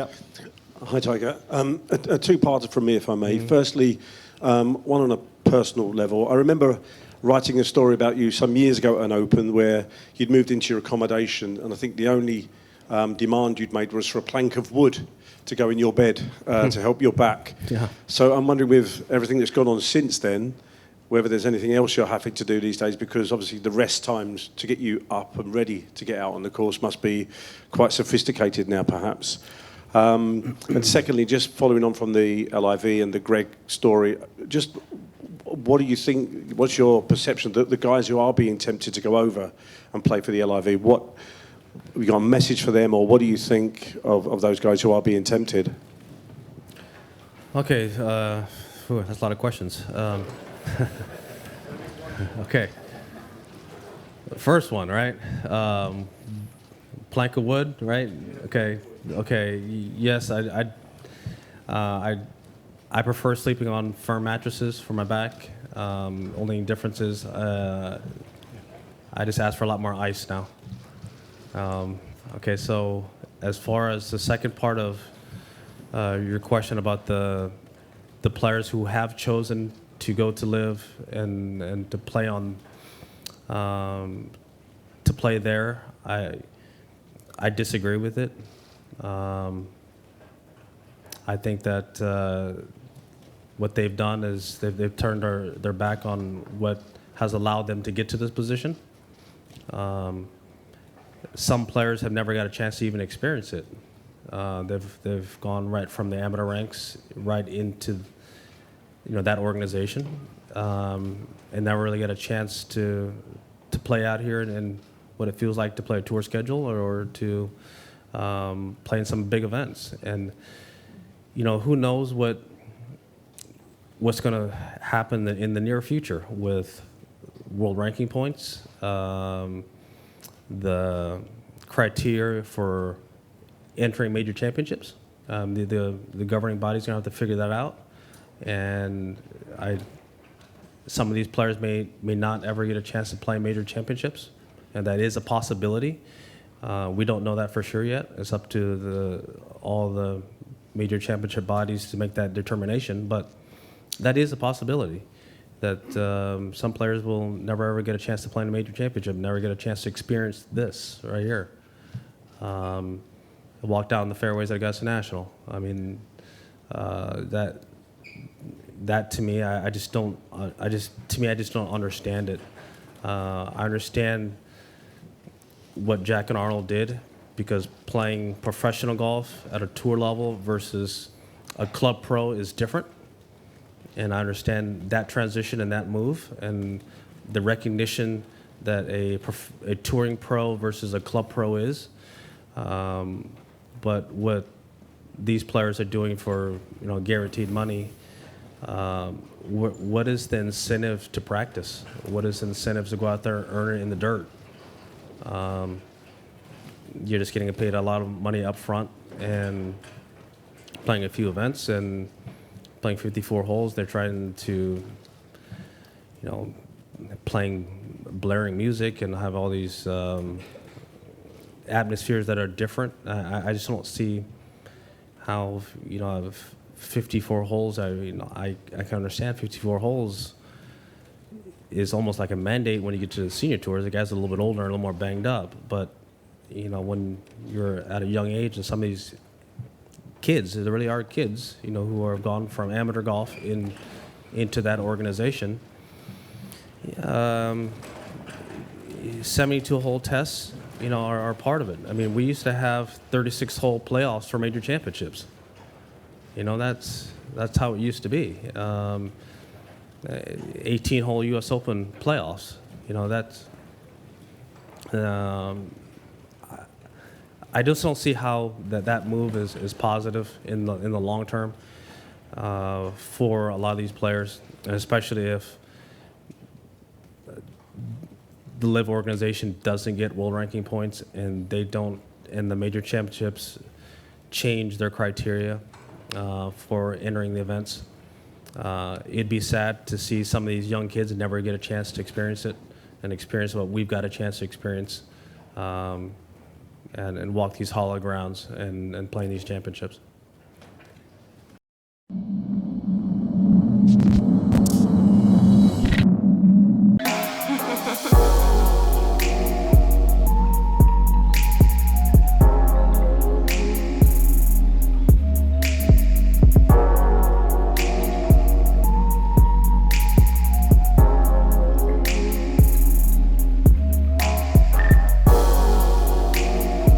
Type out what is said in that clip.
Yeah. Hi, Tiger. A two-parter from me, if I may. Firstly, one on a personal level. I remember writing a story about you some years ago at an Open where you'd moved into your accommodation, and I think the only demand you'd made was for a plank of wood to go in your bed to help your back. Yeah. So I'm wondering, with everything that's gone on since then, whether there's anything else you're having to do these days, because obviously the rest times to get you up and ready to get out on the course must be quite sophisticated now, perhaps. And secondly, just following on from the LIV and the Greg story, just what do you think, what's your perception that the guys who are being tempted to go over and play for the LIV, what, you got a message for them, or what do you think of those guys who are being tempted? Okay, that's a lot of questions. Okay. First one, right? Plank of wood, right? Okay. Yes, I prefer sleeping on firm mattresses for my back. Only difference is I just ask for a lot more ice now. Okay, so as far as the second part of your question about the players who have chosen to go to LIV and to play on to play there, I disagree with it. I think that what they've done is they've turned their back on what has allowed them to get to this position. Some players have never got a chance to even experience it. They've gone right from the amateur ranks right into that organization, and never really get a chance to play out here and what it feels like to play a tour schedule or to play in some big events. And who knows what's going to happen in the near future with world ranking points, the criteria for entering major championships. The governing body's going to have to figure that out, and some of these players may not ever get a chance to play major championships, and that is a possibility. We don't know that for sure yet. It's up to all the major championship bodies to make that determination, but that is a possibility that some players will never ever get a chance to play in a major championship, never get a chance to experience this right here. Walk down the fairways at Augusta National. I mean, that to me, I just don't understand it. I understand what Jack and Arnold did, because playing professional golf at a tour level versus a club pro is different. And I understand that transition and that move and the recognition that a touring pro versus a club pro is. But what these players are doing for guaranteed money, what is the incentive to practice? What is the incentive to go out there and earn it in the dirt? You're just getting paid a lot of money up front and playing a few events and playing 54 holes. They're trying to, playing blaring music and have all these atmospheres that are different. I just don't see how, 54 holes, I can understand 54 holes is almost like a mandate when you get to the senior tours. The guys are a little bit older and a little more banged up. But, when you're at a young age and some of these kids, there really are kids, who are gone from amateur golf into that organization. 72-hole tests, are part of it. I mean, we used to have 36-hole playoffs for major championships. That's how it used to be. 18-hole U.S. Open playoffs. That's. I just don't see how that move is positive in the long term for a lot of these players, and especially if the LIV organization doesn't get world ranking points and they don't, and the major championships change their criteria for entering the events. It'd be sad to see some of these young kids never get a chance to experience it and experience what we've got a chance to experience. and walk these hollow grounds and playing these championships.